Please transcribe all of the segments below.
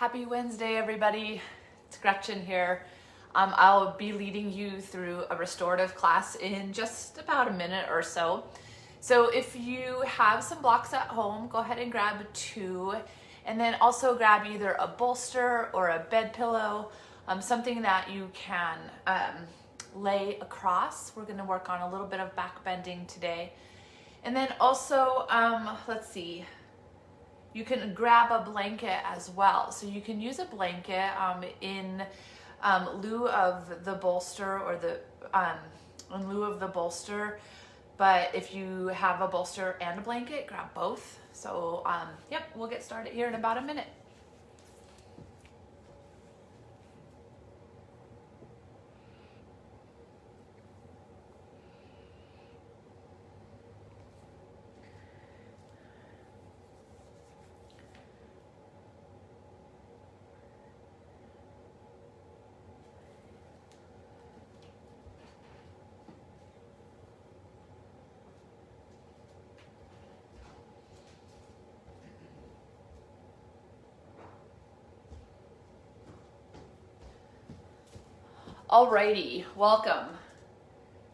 Happy Wednesday, everybody. It's Gretchen here. I'll be leading you through a restorative class in just about a minute or so. So if you have some blocks at home, go ahead and grab two, and then also grab either a bolster or a bed pillow, something that you can lay across. We're going to work on a little bit of back bending today. And then also, let's see, you can grab a blanket as well. So you can use a blanket in lieu of the bolster or in lieu of the bolster. But if you have a bolster and a blanket, grab both. So yep, we'll get started here in about a minute. Alrighty, welcome.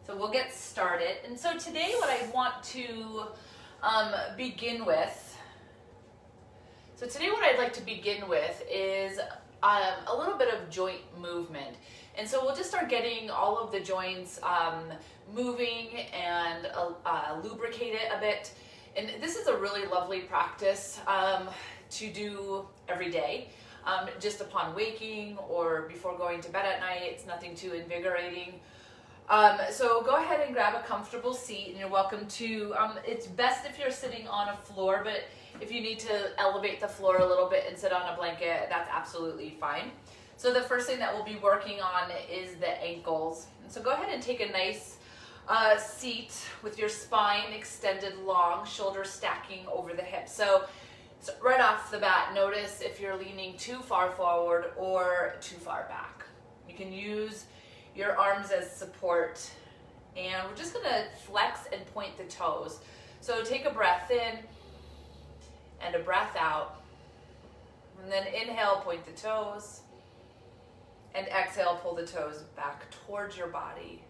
So we'll get started. And so today what I want to begin with, what I'd like to begin with is a little bit of joint movement. And so we'll just start getting all of the joints moving and lubricate it a bit. And this is a really lovely practice to do every day. Just upon waking or before going to bed at night. It's nothing too invigorating. So go ahead and grab a comfortable seat, and you're welcome to, it's best if you're sitting on a floor, but if you need to elevate the floor a little bit and sit on a blanket, that's absolutely fine. So the first thing that we'll be working on is the ankles. And so go ahead and take a nice seat with your spine extended long, shoulders stacking over the hips. So right off the bat, notice if you're leaning too far forward or too far back. You can use your arms as support, and we're just gonna flex and point the toes. So take a breath in and a breath out, and then inhale, point the toes, and exhale, pull the toes back towards your body.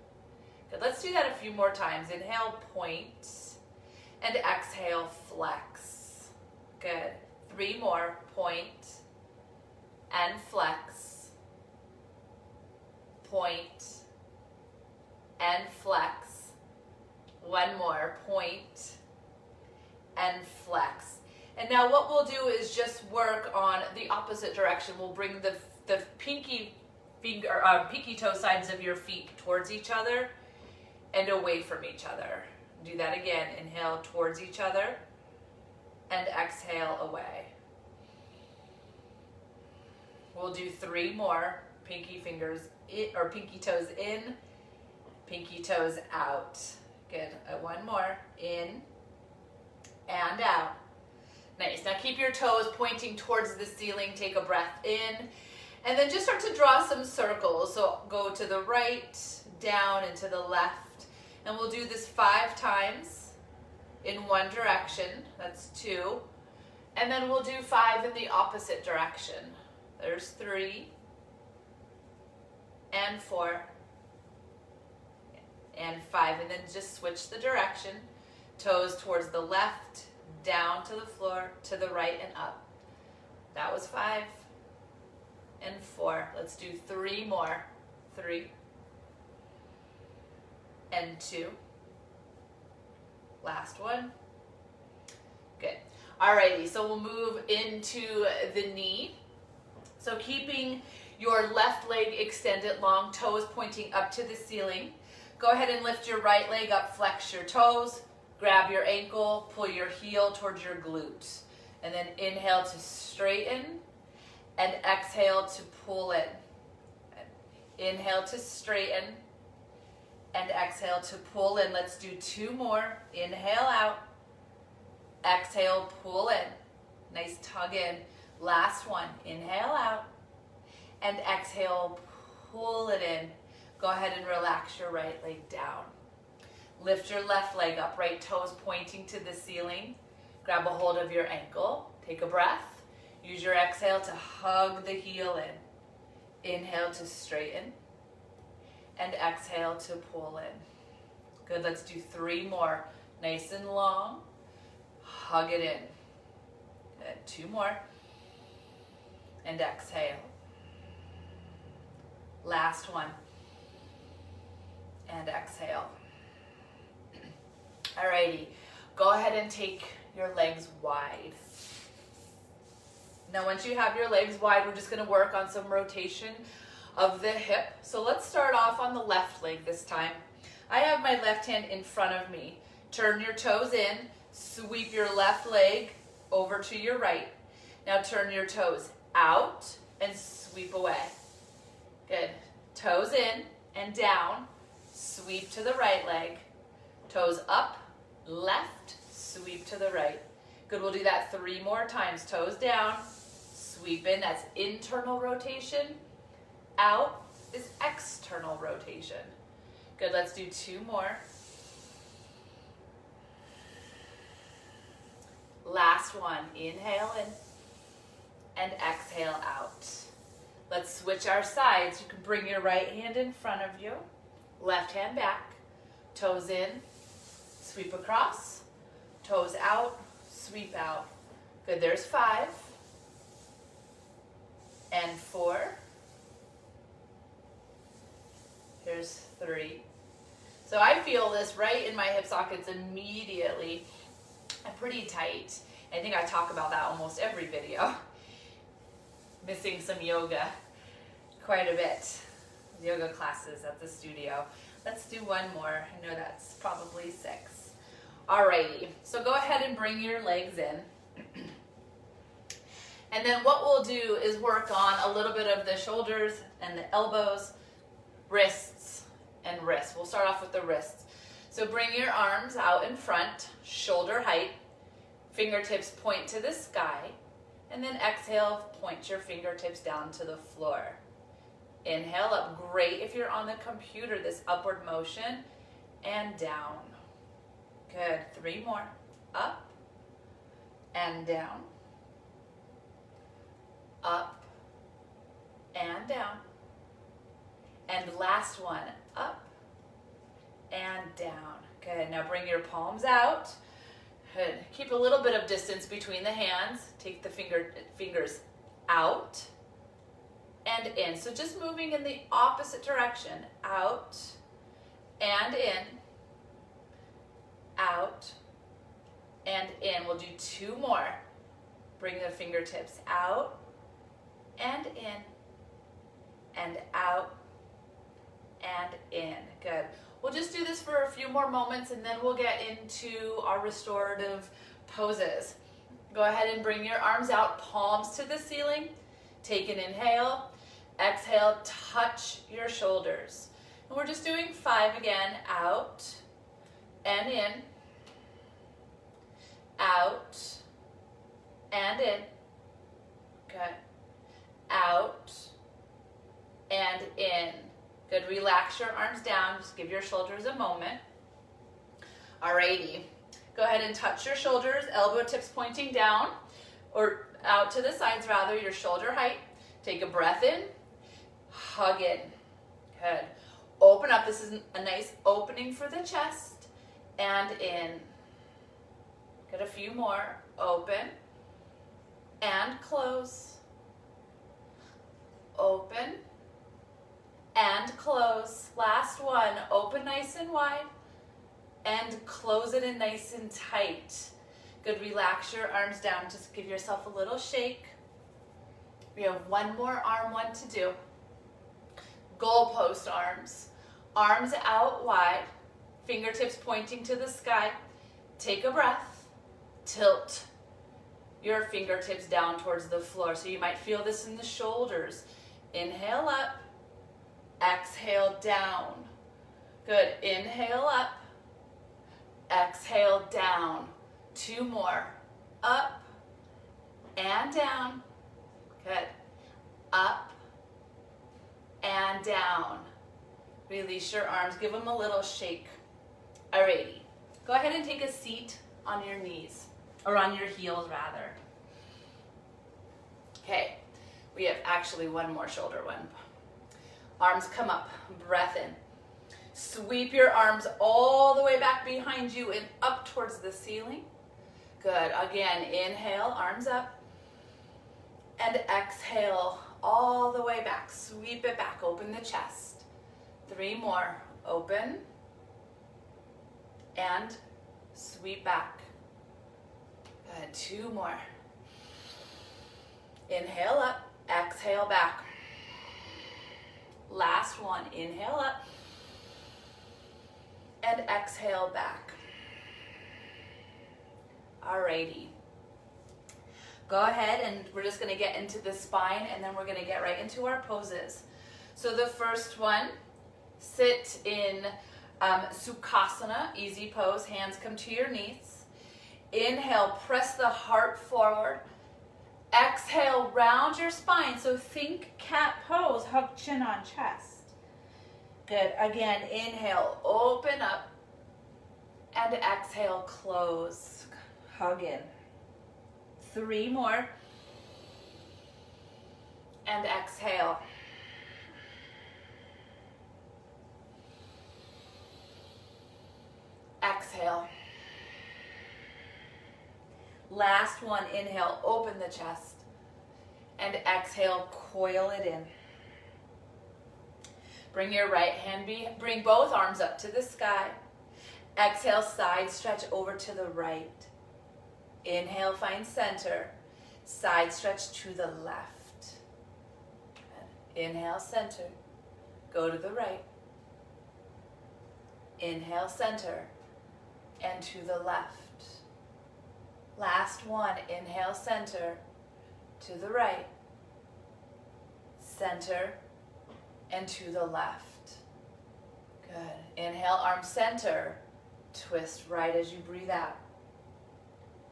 Good, let's do that a few more times. Inhale, point, and exhale, flex. Good. 3 more. Point and flex. Point and flex. 1 more. Point and flex. And now what we'll do is just work on the opposite direction. We'll bring the pinky toe sides of your feet towards each other and away from each other. Do that again. Inhale towards each other and exhale away. We'll do 3 more. Pinky fingers in, or pinky toes in, pinky toes out. Good. 1 more. In and out. Nice. Now keep your toes pointing towards the ceiling. Take a breath in, and then just start to draw some circles. So go to the right, down, and to the left. And we'll do this 5 times. In one direction, that's 2. And then we'll do 5 in the opposite direction. There's 3 and 4 and 5. And then just switch the direction. Toes towards the left, down to the floor, to the right and up. That was 5 and 4. Let's do 3 more. 3 and 2. Last one. Good. Alrighty, so we'll move into the knee. So keeping your left leg extended long, toes pointing up to the ceiling. Go ahead and lift your right leg up, flex your toes, grab your ankle, pull your heel towards your glute. And then inhale to straighten and exhale to pull it. Inhale to straighten and exhale to pull in. Let's do 2 more. Inhale out. Exhale, pull in. Nice tug in. Last one. Inhale out. And exhale, pull it in. Go ahead and relax your right leg down. Lift your left leg up. Right toes pointing to the ceiling. Grab a hold of your ankle. Take a breath. Use your exhale to hug the heel in. Inhale to straighten. And exhale to pull in. Good, let's do 3 more. Nice and long. Hug it in. Good, 2 more. And exhale. Last one. And exhale. Alrighty, go ahead and take your legs wide. Now once you have your legs wide, we're just going to work on some rotation of the hip. So let's start off on the left leg this time. I have my left hand in front of me. Turn your toes in, sweep your left leg over to your right. Now turn your toes out and sweep away. Good. Toes in and down, sweep to the right leg. Toes up, left, sweep to the right. Good, we'll do that 3 more times. Toes down, sweep in, that's internal rotation. Out is external rotation. Good, let's do 2 more. Last one, inhale in and exhale out. Let's switch our sides. You can bring your right hand in front of you, left hand back, toes in, sweep across, toes out, sweep out. Good, there's 5 and 4. There's 3. So I feel this right in my hip sockets immediately. I'm pretty tight. I think I talk about that almost every video. Missing some yoga quite a bit. Yoga classes at the studio. Let's do 1 more. I know that's probably 6. Alrighty, so go ahead and bring your legs in. And then what we'll do is work on a little bit of the shoulders and the elbows, wrists, and wrists. We'll start off with the wrists. So bring your arms out in front, shoulder height, fingertips point to the sky, and then exhale, point your fingertips down to the floor. Inhale up, great if you're on the computer, this upward motion, and down. Good, 3 more, up and down, up and down, and last one, up and down. Good, now bring your palms out. Good, keep a little bit of distance between the hands. Take the fingers out and in. So just moving in the opposite direction, out and in, out and in. We'll do 2 more. Bring the fingertips out and in, and out and in. Good. We'll just do this for a few more moments and then we'll get into our restorative poses. Go ahead and bring your arms out, palms to the ceiling. Take an inhale. Exhale, touch your shoulders. And we're just doing 5 again. Out and in, out and in. Good. Out and in. Good, relax your arms down, just give your shoulders a moment. Alrighty, go ahead and touch your shoulders, elbow tips pointing down, or out to the sides rather, your shoulder height. Take a breath in, hug in. Good, open up, this is a nice opening for the chest, and in. Get a few more, open, and close. Open, and close. Last one, open nice and wide and close it in nice and tight. Good, relax your arms down, just give yourself a little shake. We have 1 more arm one to do. Goalpost arms. Arms out wide, fingertips pointing to the sky. Take a breath, tilt your fingertips down towards the floor. So you might feel this in the shoulders. Inhale up. Exhale down. Good. Inhale up. Exhale down. 2 more. Up and down. Good. Up and down. Release your arms. Give them a little shake. Alrighty. Go ahead and take a seat on your knees, or on your heels rather. We have actually one more shoulder one. Arms come up, breath in. Sweep your arms all the way back behind you and up towards the ceiling. Good. Again, inhale, arms up. And exhale all the way back. Sweep it back, open the chest. 3 more. Open. And sweep back. Good. 2 more. Inhale up, exhale back. Last one. Inhale up. And exhale back. Alrighty. Go ahead and we're just going to get into the spine and then we're going to get right into our poses. So the first one, sit in Sukhasana, easy pose. Hands come to your knees. Inhale, press the heart forward. Exhale, round your spine. So think cat pose, hug chin on chest. Good. Again, inhale, open up. And exhale, close. Hug in. 3 more. And exhale. Exhale. Last one, inhale, open the chest. And exhale, coil it in. Bring your right hand, bring both arms up to the sky. Exhale, side stretch over to the right. Inhale, find center. Side stretch to the left. Inhale, center. Go to the right. Inhale, center. And to the left. Last one. Inhale, center. To the right. Center. And to the left. Good. Inhale, arm center. Twist right as you breathe out.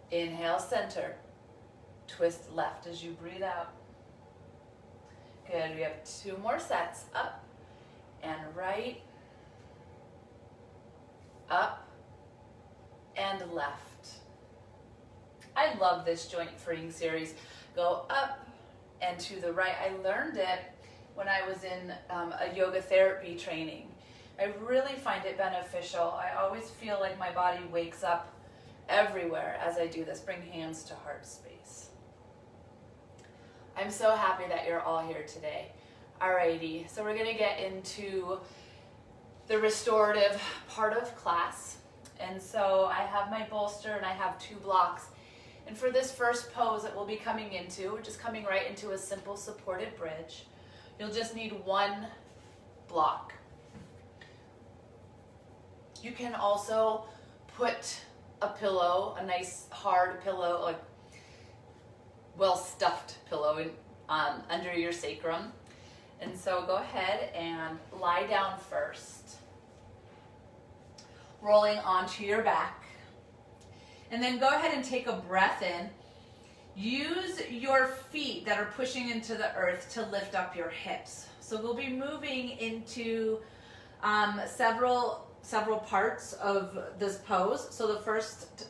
Inhale, center. Twist left as you breathe out. Good. We have 2 more sets. Up and right. Up and left. I love this joint freeing series. Go up and to the right. I learned it when I was in a yoga therapy training. I really find it beneficial. I always feel like my body wakes up everywhere as I do this. Bring hands to heart space. I'm so happy that you're all here today. Alrighty, so we're gonna get into the restorative part of class. And so I have my bolster and I have 2 blocks. And for this first pose that we'll be coming into, we're just coming right into a simple supported bridge. You'll just need 1 block. You can also put a pillow, a nice hard pillow, like well-stuffed pillow under your sacrum. And so go ahead and lie down first. Rolling onto your back. And then go ahead and take a breath in. Use your feet that are pushing into the earth to lift up your hips. So we'll be moving into several parts of this pose. So the first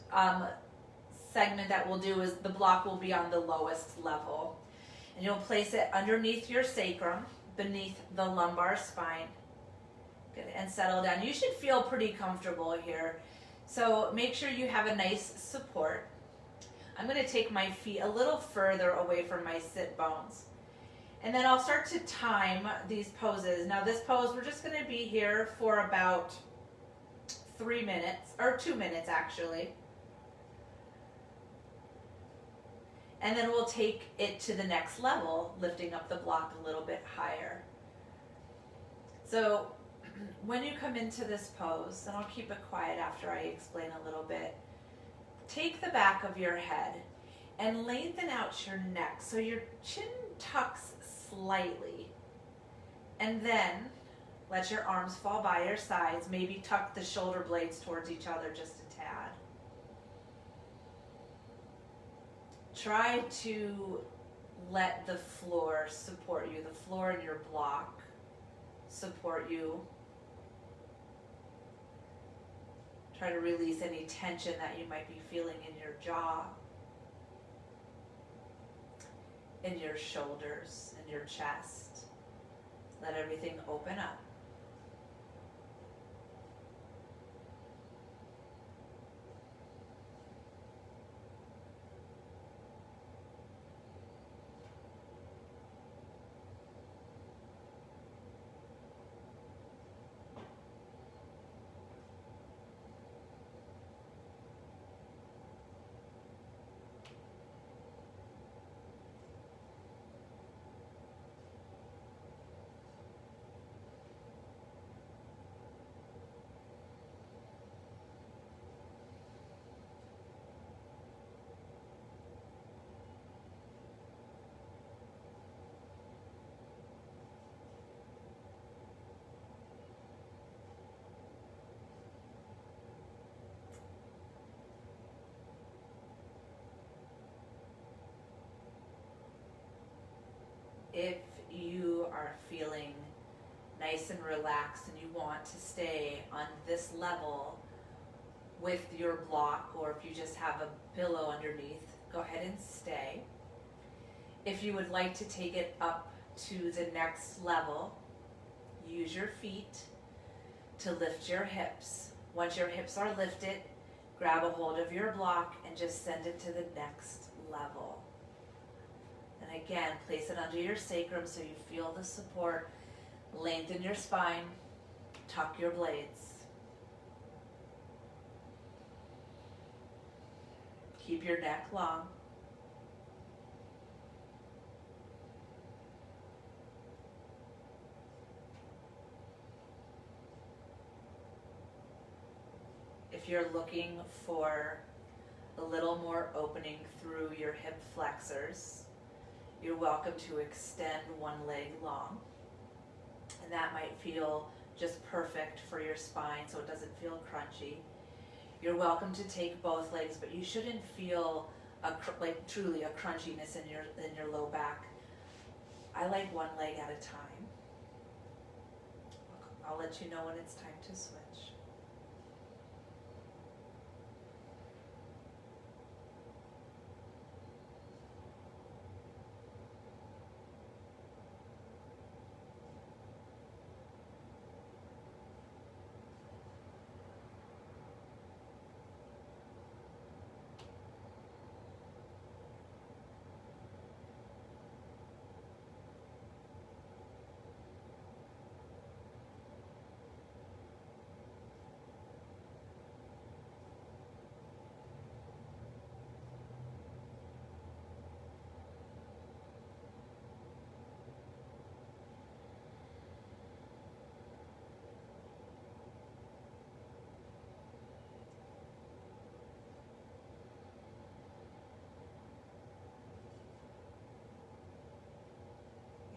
segment that we'll do is the block will be on the lowest level. And you'll place it underneath your sacrum, beneath the lumbar spine. Good, and settle down. You should feel pretty comfortable here. So make sure you have a nice support. I'm going to take my feet a little further away from my sit bones. And then I'll start to time these poses. Now this pose, we're just going to be here for about 3 minutes, or 2 minutes actually. And then we'll take it to the next level, lifting up the block a little bit higher. So when you come into this pose, and I'll keep it quiet after I explain a little bit, take the back of your head and lengthen out your neck so your chin tucks slightly. And then let your arms fall by your sides. Maybe tuck the shoulder blades towards each other just a tad. Try to let the floor support you, the floor in your block support you. Try to release any tension that you might be feeling in your jaw. in your shoulders and your chest. Let everything open up. If you are feeling nice and relaxed and you want to stay on this level with your block, or if you just have a pillow underneath, go ahead and stay. If you would like to take it up to the next level, use your feet to lift your hips. Once your hips are lifted, grab a hold of your block and just send it to the next level. And again, place it under your sacrum so you feel the support. Lengthen your spine, tuck your blades. Keep your neck long. If you're looking for a little more opening through your hip flexors, you're welcome to extend one leg long. And that might feel just perfect for your spine so it doesn't feel crunchy. You're welcome to take both legs, but you shouldn't feel like truly a crunchiness in your low back. I like one leg at a time. I'll let you know when it's time to switch.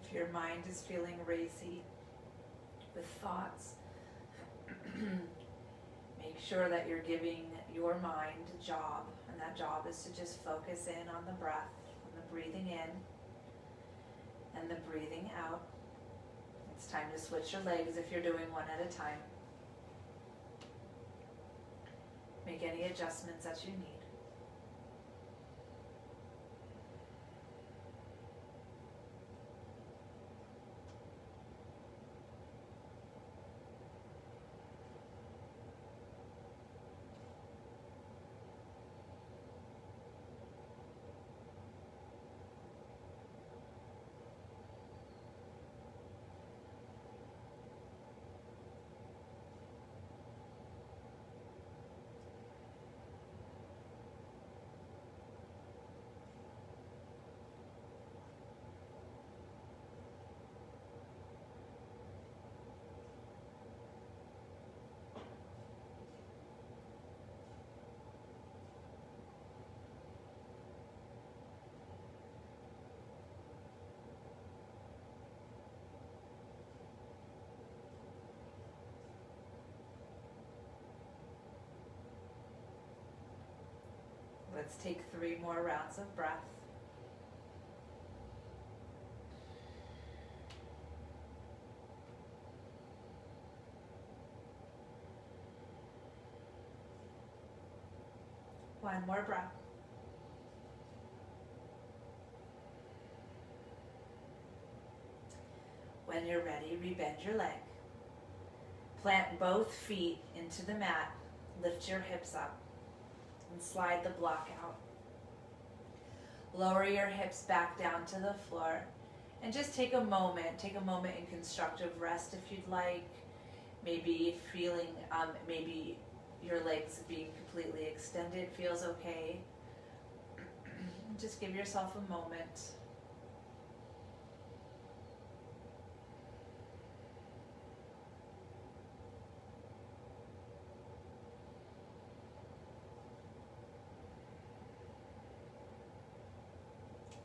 If your mind is feeling racy with thoughts, make sure that you're giving your mind a job, and that job is to just focus in on the breath, on the breathing in and the breathing out. It's time to switch your legs if you're doing one at a time. Make any adjustments that you need. Let's take 3 more rounds of breath. One more breath. When you're ready, rebend your leg. Plant both feet into the mat. Lift your hips up and slide the block out. Lower your hips back down to the floor and just take a moment in constructive rest if you'd like. Maybe feeling, maybe your legs being completely extended feels okay. Just give yourself a moment.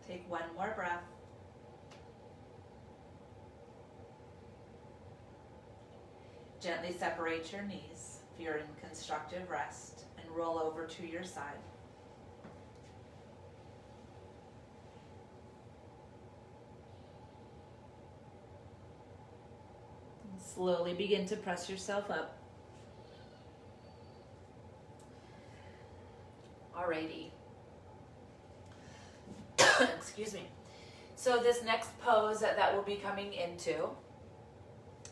Take one more breath. Gently separate your knees if you're in constructive rest and roll over to your side. And slowly begin to press yourself up. Alrighty. Excuse me. So this next pose that we'll be coming into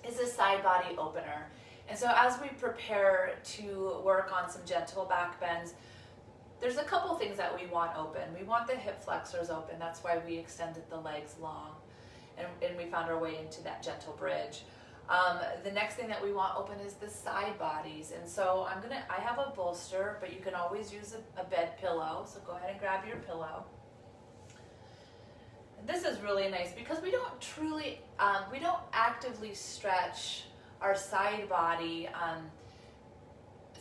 is a side body opener. And so as we prepare to work on some gentle back bends, there's a couple things that we want open. We want the hip flexors open. That's why we extended the legs long and we found our way into that gentle bridge. The next thing that we want open is the side bodies. And so I have a bolster, but you can always use a bed pillow. So go ahead and grab your pillow. This is really nice because we don't actively stretch our side body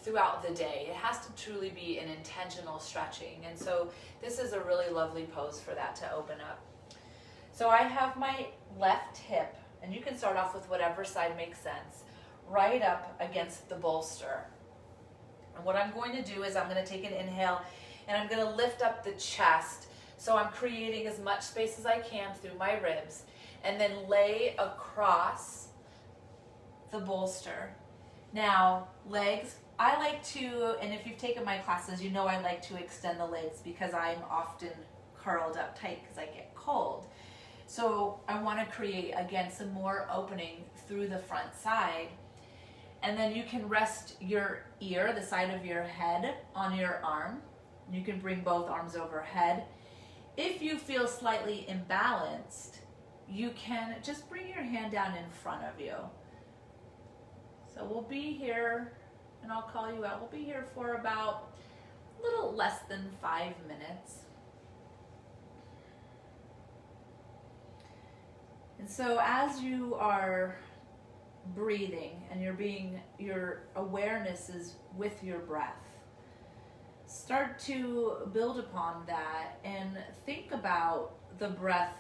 throughout the day. It has to truly be an intentional stretching. And so this is a really lovely pose for that to open up. So I have my left hip, and you can start off with whatever side makes sense, right up against the bolster. And what I'm going to do is I'm going to take an inhale and I'm going to lift up the chest. So I'm creating as much space as I can through my ribs and then lay across the bolster. Now, legs, I like to, and if you've taken my classes, you know I like to extend the legs because I'm often curled up tight because I get cold. So I want to create, again, some more opening through the front side. And then you can rest your ear, the side of your head, on your arm. You can bring both arms overhead. If you feel slightly imbalanced, you can just bring your hand down in front of you. So we'll be here, and I'll call you out. We'll be here for about a little less than 5 minutes. And so as you are breathing and your awareness is with your breath, start to build upon that and think about the breath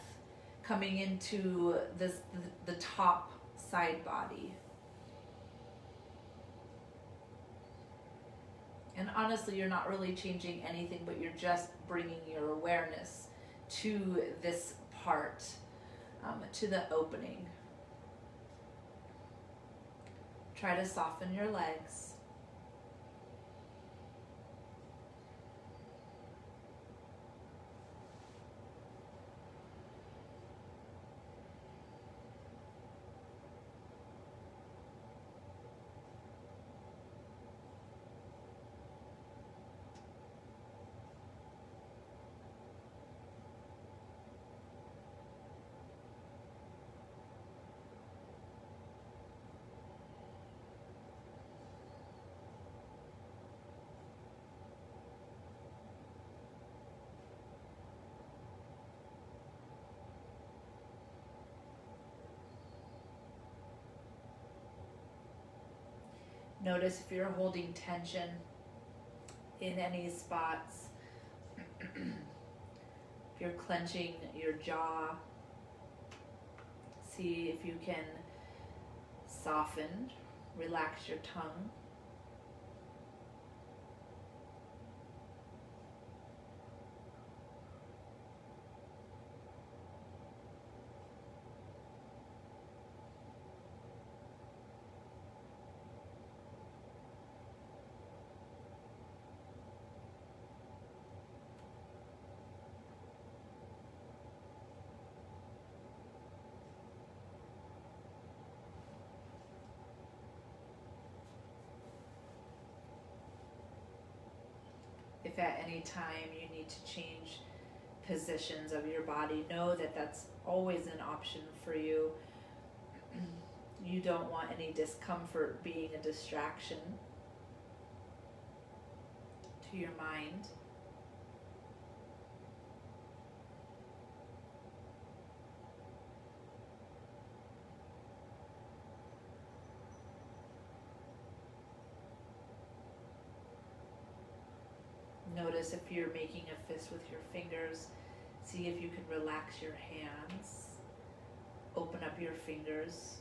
coming into the top side body. And honestly, you're not really changing anything, but you're just bringing your awareness to this part, to the opening. Try to soften your legs. Notice if you're holding tension in any spots. If you're clenching your jaw, see if you can soften, relax your tongue. If at any time you need to change positions of your body, know that that's always an option for you. You don't want any discomfort being a distraction to your mind. Notice if you're making a fist with your fingers, see if you can relax your hands, open up your fingers.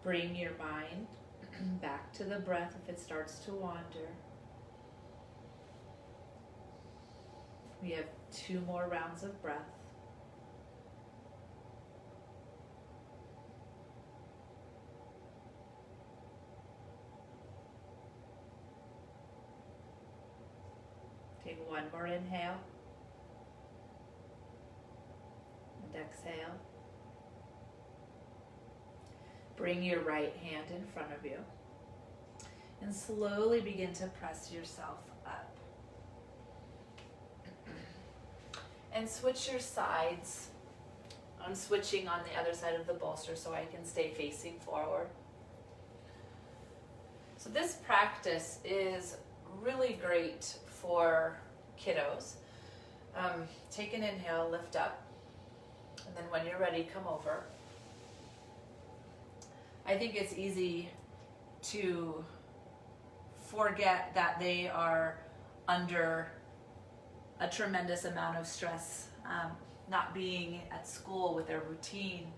Bring your mind back to the breath if it starts to wander. We have 2 more rounds of breath. Take 1 more inhale and exhale. Bring your right hand in front of you and slowly begin to press yourself up. And switch your sides. I'm switching on the other side of the bolster so I can stay facing forward. So this practice is really great for kiddos. Take an inhale, lift up, and then when you're ready, come over. I think it's easy to forget that they are under a tremendous amount of stress, not being at school with their routine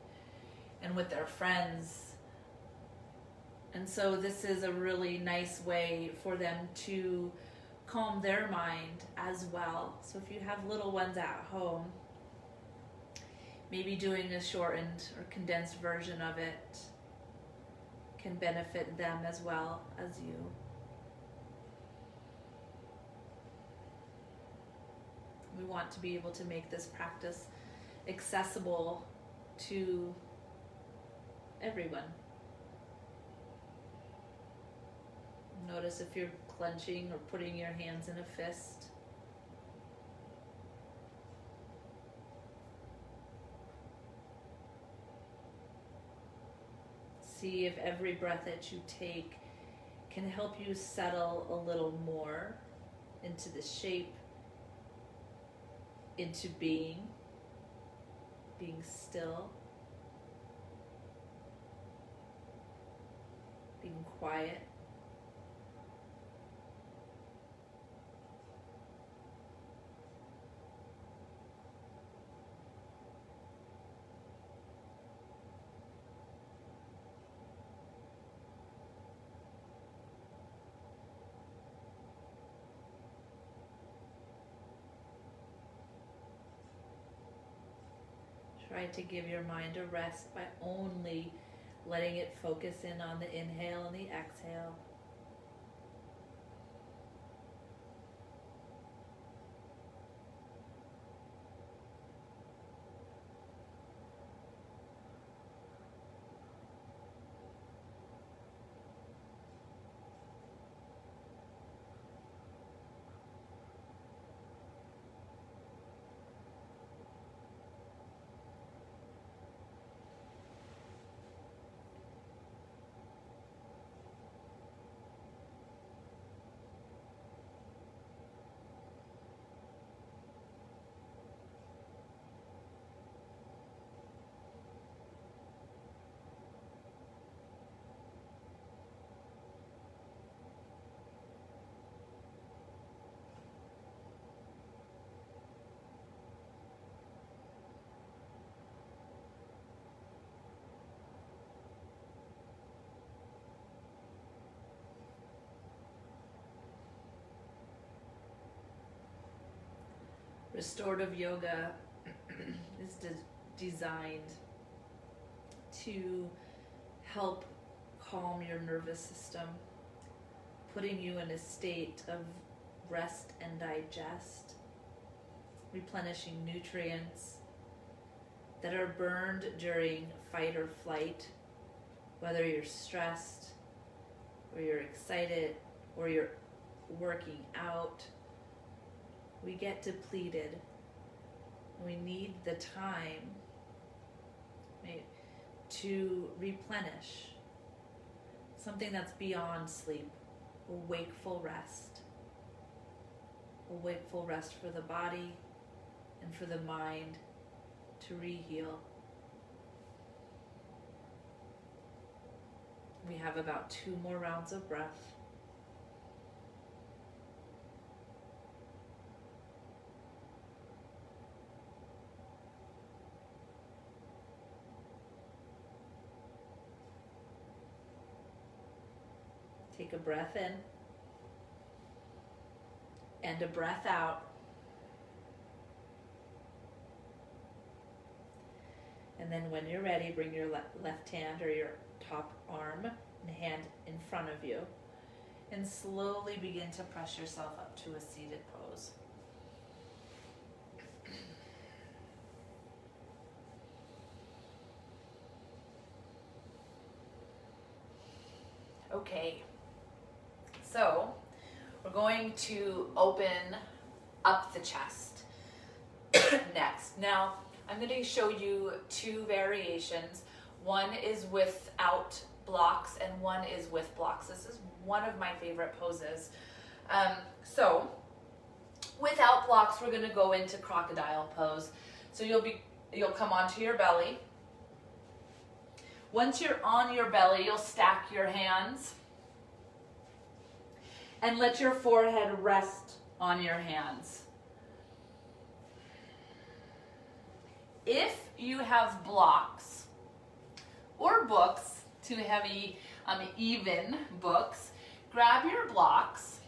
and with their friends. And so this is a really nice way for them to calm their mind as well. So if you have little ones at home, maybe doing a shortened or condensed version of it can benefit them as well as you. We want to be able to make this practice accessible to everyone. Notice if you're clenching or putting your hands in a fist. See if every breath that you take can help you settle a little more into the shape, into being still, being quiet. Try to give your mind a rest by only letting it focus in on the inhale and the exhale. Restorative yoga is designed to help calm your nervous system, putting you in a state of rest and digest, replenishing nutrients that are burned during fight or flight, whether you're stressed or you're excited or you're working out. We get depleted. We need the time, right, to replenish something that's beyond sleep, a wakeful rest. A wakeful rest for the body and for the mind to re-heal. We have about 2 more rounds of breath. Take a breath in and a breath out. And then when you're ready, bring your left hand or your top arm and hand in front of you and slowly begin to press yourself up to a seated pose. Okay, so we're going to open up the chest next. Now, I'm going to show you 2 variations. One is without blocks and one is with blocks. This is one of my favorite poses. So without blocks, we're going to go into crocodile pose. So you'll come onto your belly. Once you're on your belly, you'll stack your hands and let your forehead rest on your hands. If you have blocks or books, 2 heavy, even books, grab your blocks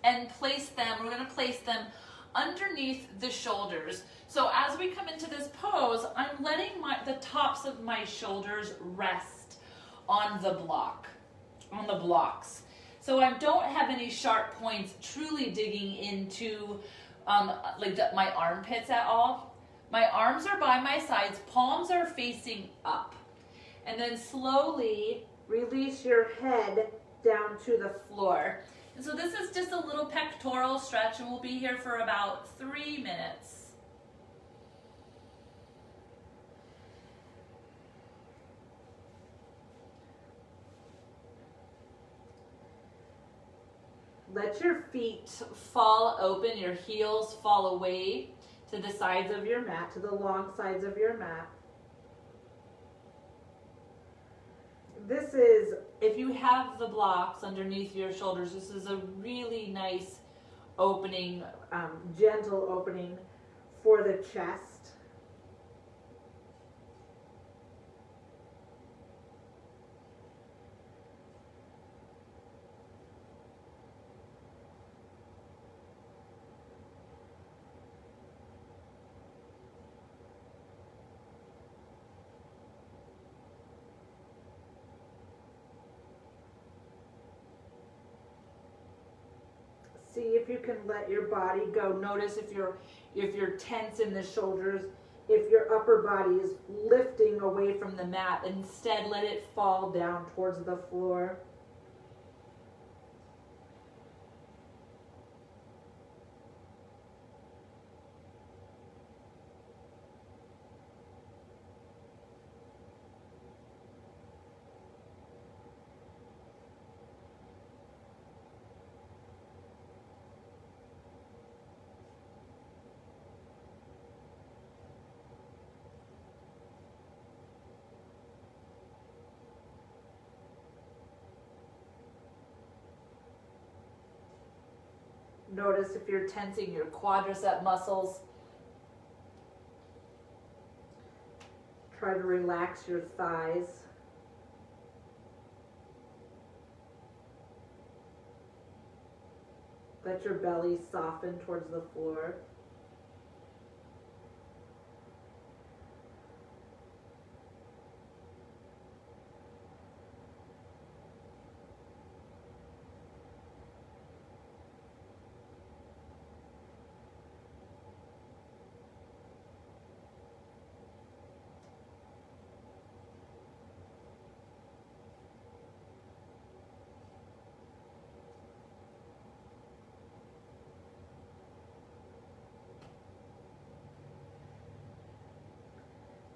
and place them, we're going to place them underneath the shoulders. So as we come into this pose, I'm letting the tops of my shoulders rest on the blocks. So I don't have any sharp points truly digging into my armpits at all. My arms are by my sides, palms are facing up. And then slowly release your head down to the floor. And so this is just a little pectoral stretch, and we'll be here for about 3 minutes. Let your feet fall open, your heels fall away to the sides of your mat, to the long sides of your mat. This is, if you have the blocks underneath your shoulders, this is a really nice opening, gentle opening for the chest. See if you can let your body go. Notice if you're tense in the shoulders, if your upper body is lifting away from the mat. Instead, let it fall down towards the floor. Notice if you're tensing your quadricep muscles. Try to relax your thighs. Let your belly soften towards the floor.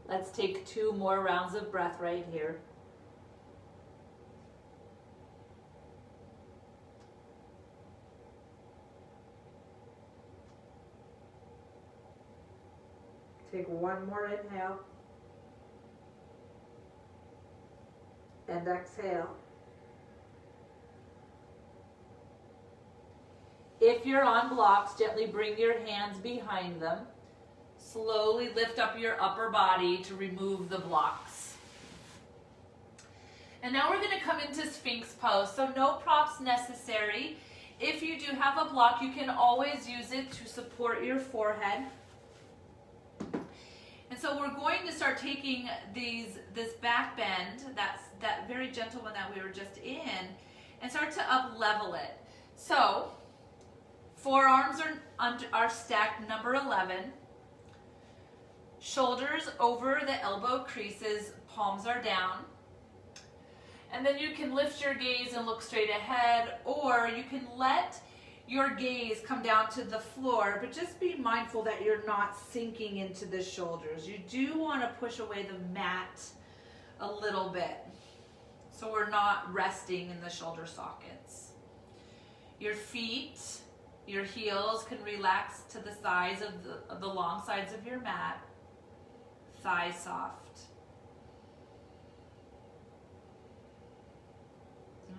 Let's take 2 more rounds of breath right here. Take 1 more inhale. And exhale. If you're on blocks, gently bring your hands behind them. Slowly lift up your upper body to remove the blocks. And now we're going to come into Sphinx pose, so no props necessary. If you do have a block, you can always use it to support your forehead. And so we're going to start taking this back bend, that very gentle one that we were just in, and start to up level it. So forearms are stacked number 11. Shoulders over the elbow creases, palms are down. And then you can lift your gaze and look straight ahead, or you can let your gaze come down to the floor, but just be mindful that you're not sinking into the shoulders. You do want to push away the mat a little bit, so we're not resting in the shoulder sockets. Your feet, your heels can relax to the sides of the long sides of your mat. Thighs soft.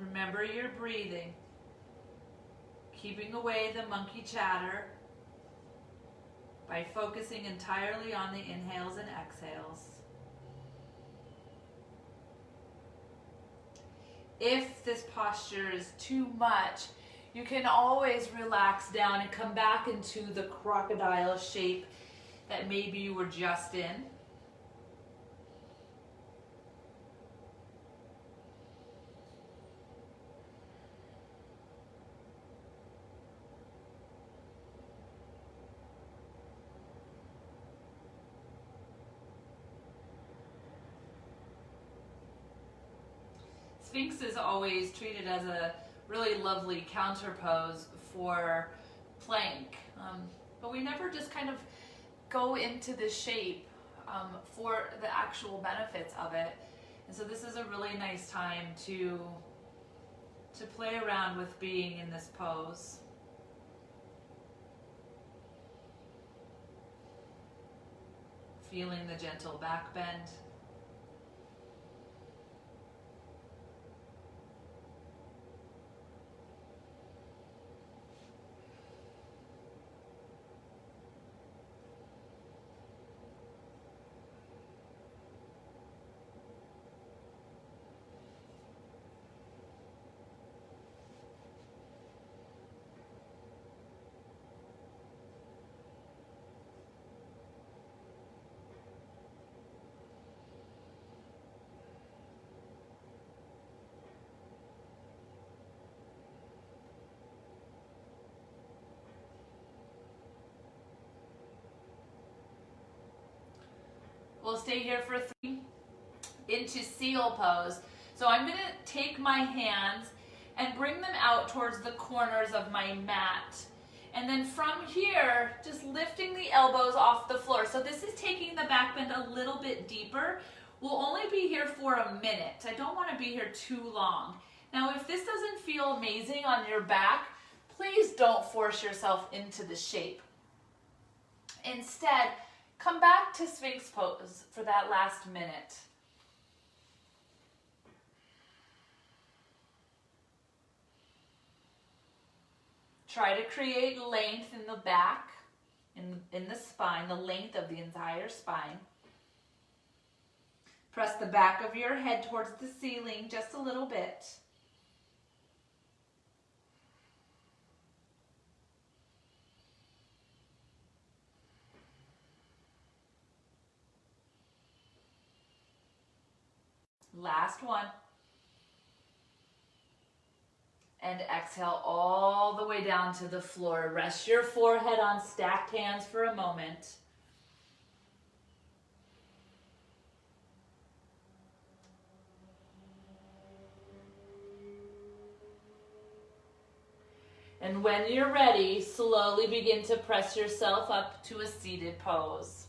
Remember your breathing. Keeping away the monkey chatter by focusing entirely on the inhales and exhales. If this posture is too much, you can always relax down and come back into the crocodile shape that maybe you were just in. Sphinx is always treated as a really lovely counter pose for plank, but we never just kind of go into this shape for the actual benefits of it. And so this is a really nice time to play around with being in this pose. Feeling the gentle back bend. We'll stay here for 3 into seal pose. So I'm going to take my hands and bring them out towards the corners of my mat. And then from here, just lifting the elbows off the floor. So this is taking the back bend a little bit deeper. We'll only be here for a minute. I don't want to be here too long. Now, if this doesn't feel amazing on your back, please don't force yourself into the shape. Instead, come back to Sphinx pose for that last minute. Try to create length in the back, in the spine, the length of the entire spine. Press the back of your head towards the ceiling just a little bit. Last one. And exhale all the way down to the floor. Rest your forehead on stacked hands for a moment. And when you're ready, slowly begin to press yourself up to a seated pose.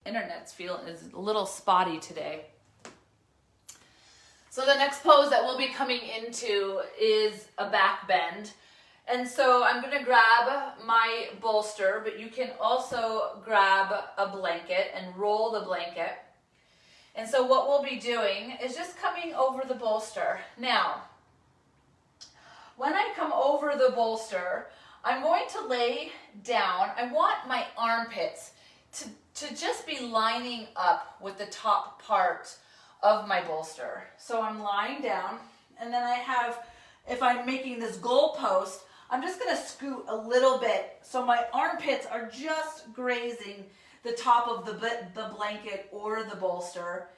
Internet's is a little spotty today. So the next pose that we'll be coming into is a back bend. And so I'm going to grab my bolster, but you can also grab a blanket and roll the blanket. And so what we'll be doing is just coming over the bolster. Now, when I come over the bolster, I'm going to lay down. I want my armpits to just be lining up with the top part of my bolster. So I'm lying down, and then I have, if I'm making this goal post, I'm just gonna scoot a little bit so my armpits are just grazing the top of the blanket or the bolster.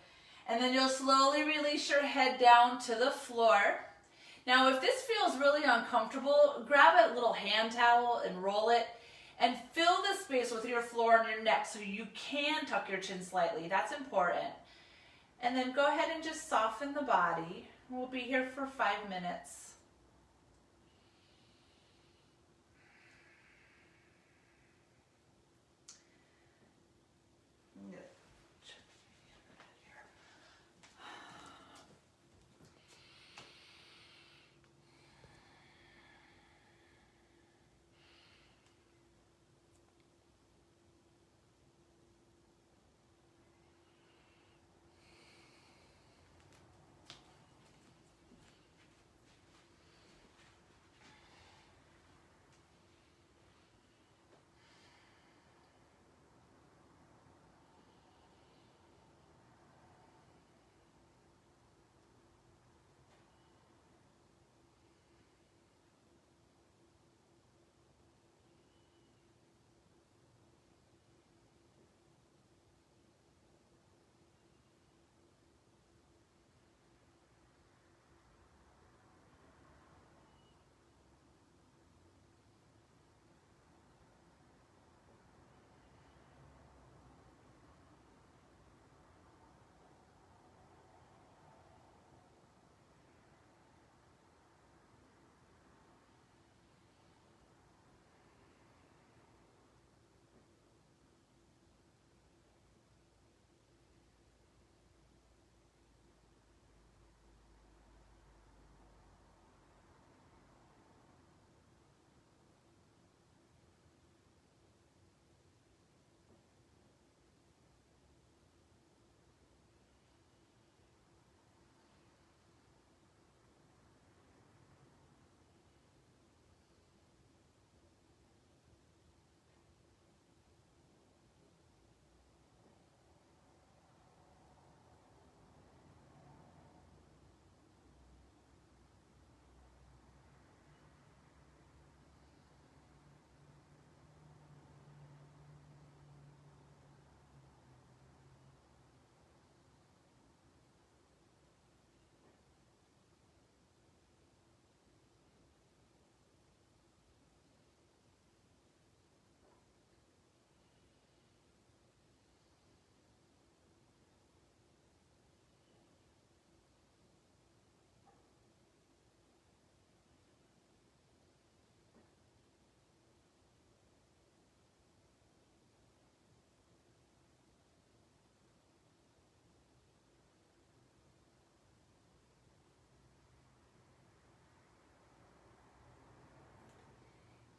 And then you'll slowly release your head down to the floor. Now, if this feels really uncomfortable, grab a little hand towel and roll it and fill the space with your floor and your neck so you can tuck your chin slightly. That's important. And then go ahead and just soften the body. We'll be here for 5 minutes.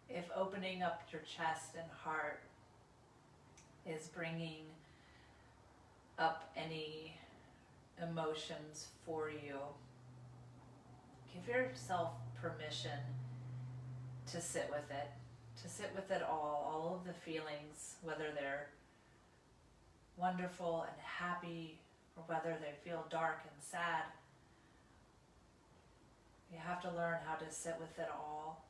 If opening up your chest and heart is bringing up any emotions for you, give yourself permission to sit with it all of the feelings, whether they're wonderful and happy or whether they feel dark and sad. You have to learn how to sit with it all.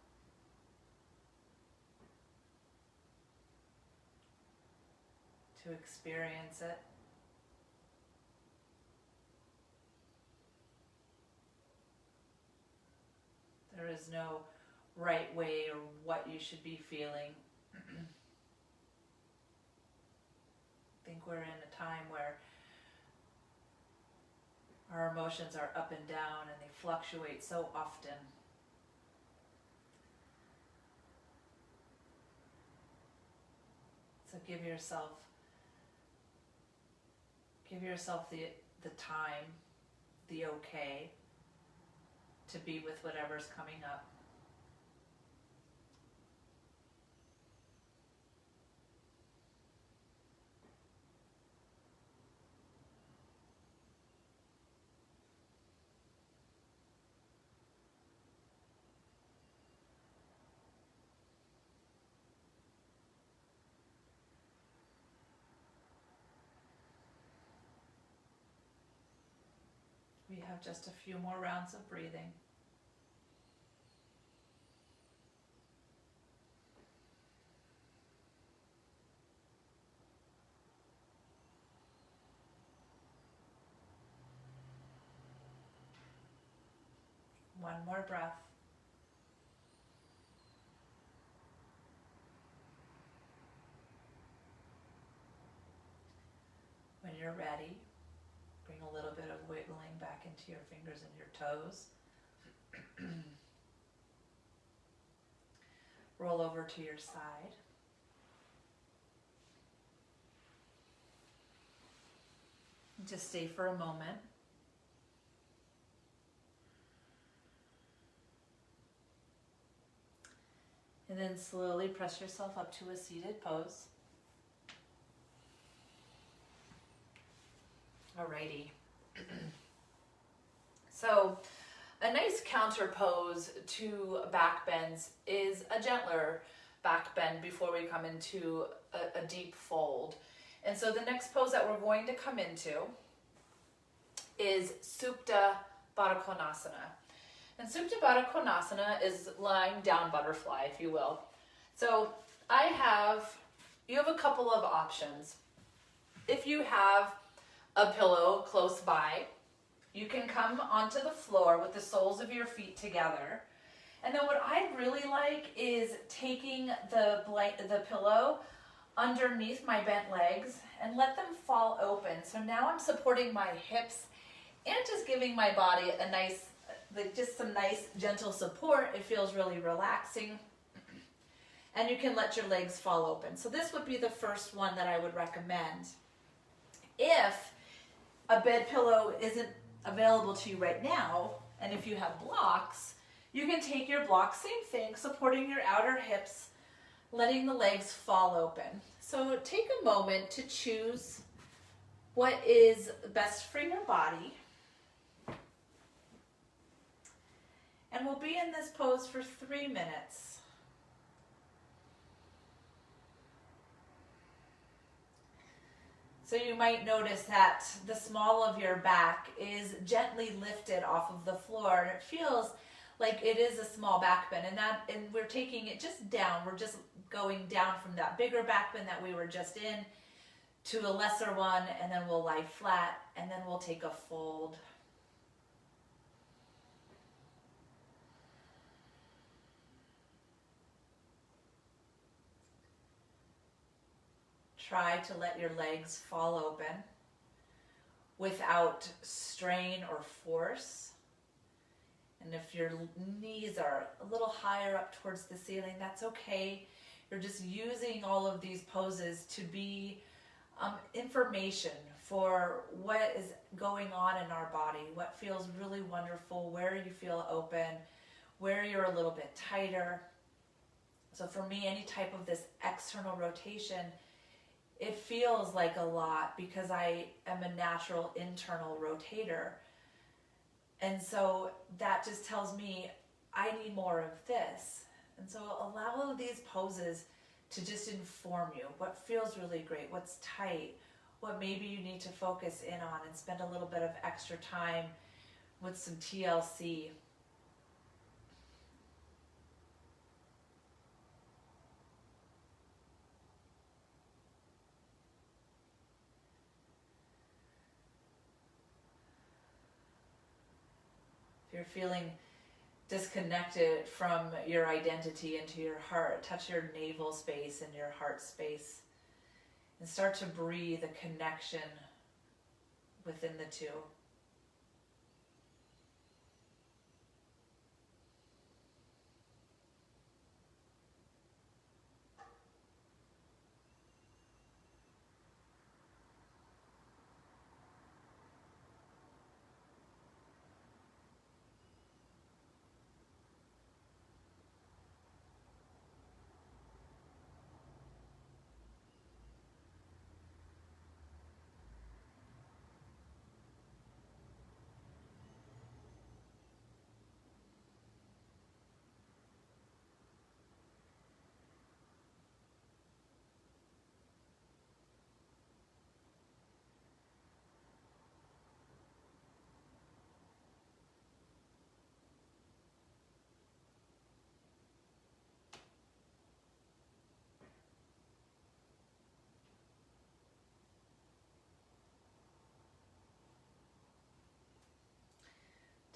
To experience it. There is no right way or what you should be feeling. I think we're in a time where our emotions are up and down and they fluctuate so often. So give yourself Give yourself the time, the okay to be with whatever's coming up. We have just a few more rounds of breathing. One more breath. When you're ready, bring a little bit of wiggling back into your fingers and your toes. Roll over to your side. Just stay for a moment. And then slowly press yourself up to a seated pose. Alrighty. So a nice counter pose to back bends is a gentler back bend before we come into a deep fold. And so the next pose that we're going to come into is Supta Baddha Konasana. And Supta Baddha Konasana is lying down butterfly, if you will. So you have a couple of options. If you have a pillow close by, you can come onto the floor with the soles of your feet together. And then what I really like is taking the pillow underneath my bent legs and let them fall open. So now I'm supporting my hips and just giving my body a nice, just some nice gentle support. It feels really relaxing. And you can let your legs fall open. So this would be the first one that I would recommend. If a bed pillow isn't available to you right now, and if you have blocks, you can take your blocks, same thing, supporting your outer hips, letting the legs fall open. So take a moment to choose what is best for your body. And we'll be in this pose for 3 minutes. So you might notice that the small of your back is gently lifted off of the floor, and it feels like it is a small back bend, and we're taking it just down. We're just going down from that bigger back bend that we were just in to a lesser one, and then we'll lie flat, and then we'll take a fold. Try to let your legs fall open without strain or force. And if your knees are a little higher up towards the ceiling, that's okay. You're just using all of these poses to be information for what is going on in our body, what feels really wonderful, where you feel open, where you're a little bit tighter. So for me, any type of this external rotation, it feels like a lot because I am a natural internal rotator. And so that just tells me I need more of this. And so allow these poses to just inform you what feels really great, what's tight, what maybe you need to focus in on and spend a little bit of extra time with some TLC. If you're feeling disconnected from your identity into your heart, touch your navel space and your heart space and start to breathe a connection within the two.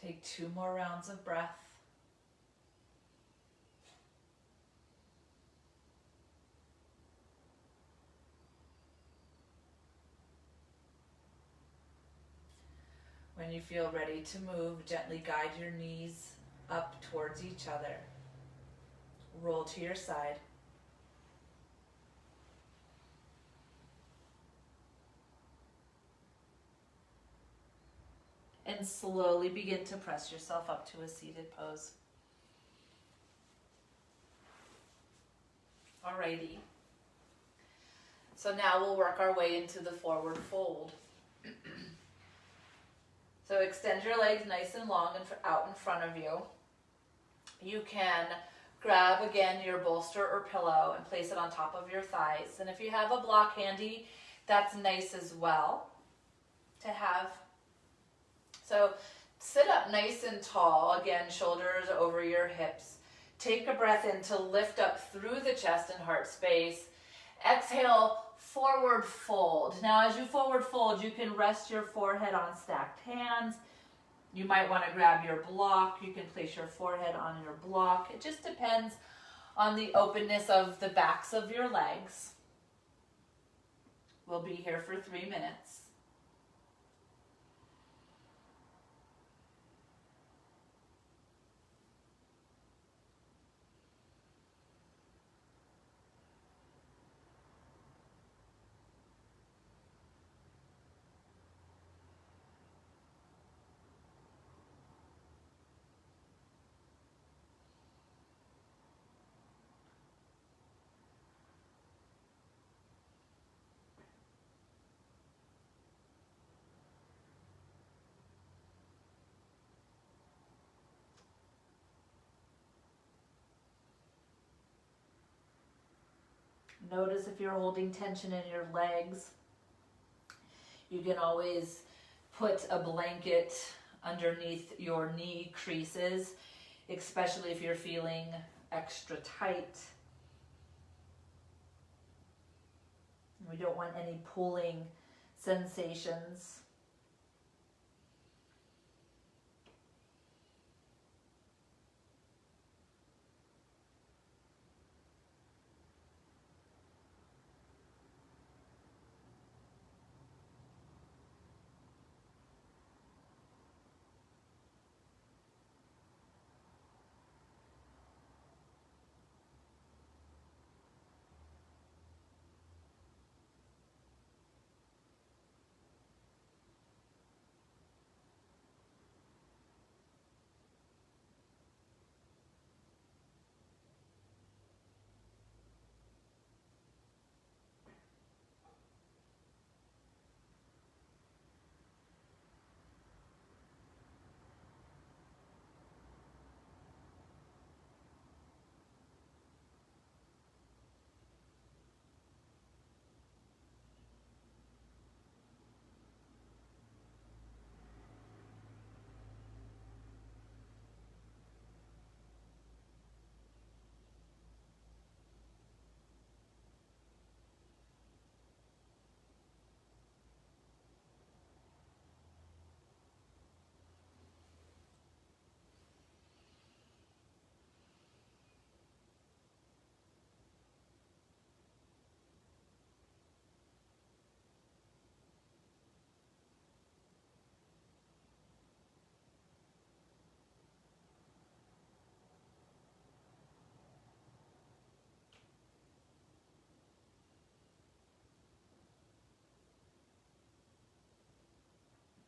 Take 2 more rounds of breath. When you feel ready to move, gently guide your knees up towards each other. Roll to your side. And slowly begin to press yourself up to a seated pose. Alrighty. So now we'll work our way into the forward fold. So extend your legs nice and long and out in front of you. You can grab again your bolster or pillow and place it on top of your thighs. And if you have a block handy, that's nice as well to have. So sit up nice and tall, again, shoulders over your hips. Take a breath in to lift up through the chest and heart space. Exhale, forward fold. Now as you forward fold, you can rest your forehead on stacked hands. You might want to grab your block. You can place your forehead on your block. It just depends on the openness of the backs of your legs. We'll be here for 3 minutes. Notice if you're holding tension in your legs. You can always put a blanket underneath your knee creases, especially if you're feeling extra tight. We don't want any pulling sensations.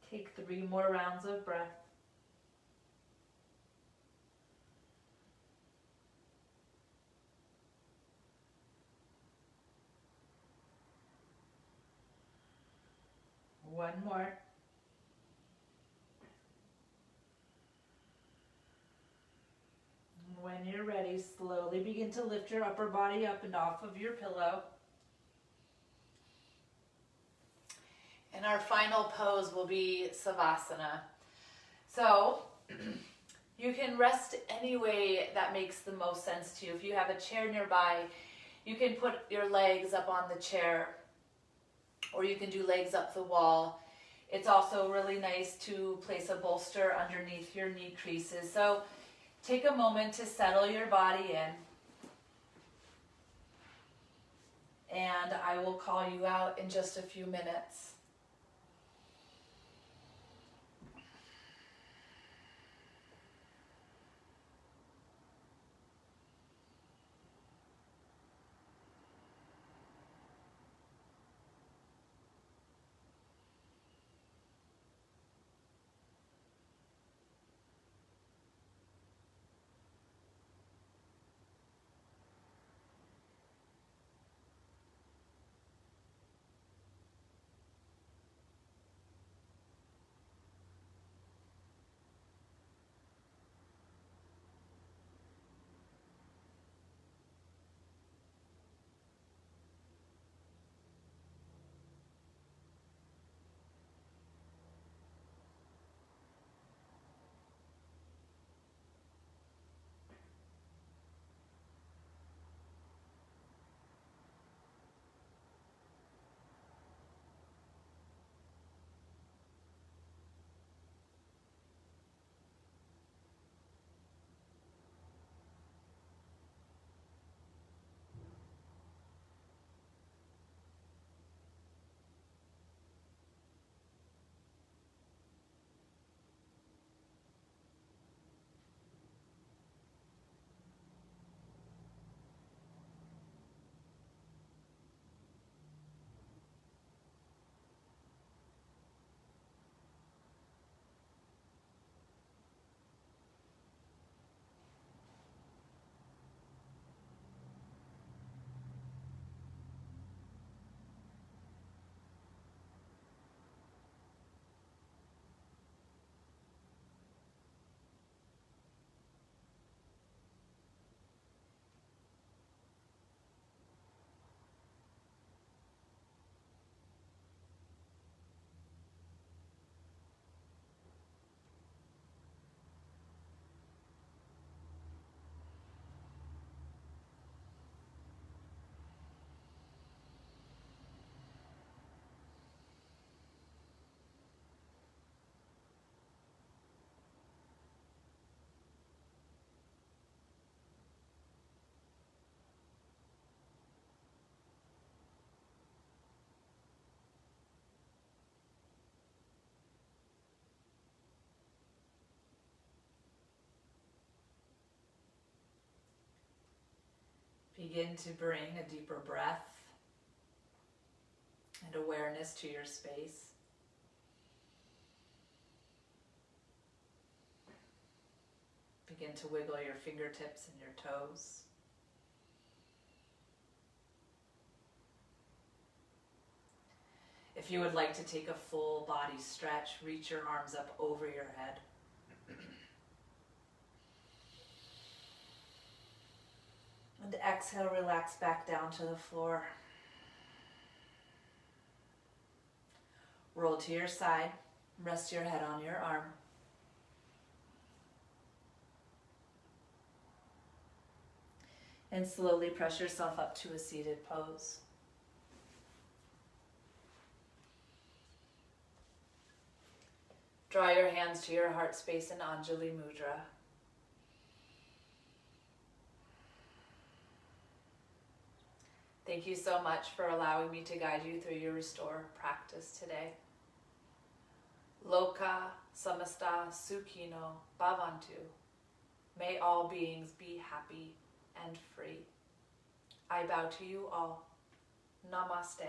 Take 3 more rounds of breath. One more. When you're ready, slowly begin to lift your upper body up and off of your pillow. And our final pose will be Savasana. So you can rest any way that makes the most sense to you. If you have a chair nearby, you can put your legs up on the chair, or you can do legs up the wall. It's also really nice to place a bolster underneath your knee creases. So take a moment to settle your body in. And I will call you out in just a few minutes. Begin to bring a deeper breath and awareness to your space. Begin to wiggle your fingertips and your toes. If you would like to take a full body stretch, reach your arms up over your head. And exhale, relax back down to the floor. Roll to your side, rest your head on your arm. And slowly press yourself up to a seated pose. Draw your hands to your heart space in Anjali Mudra. Thank you so much for allowing me to guide you through your restore practice today. Loka samasta sukhino bhavantu. May all beings be happy and free. I bow to you all. Namaste.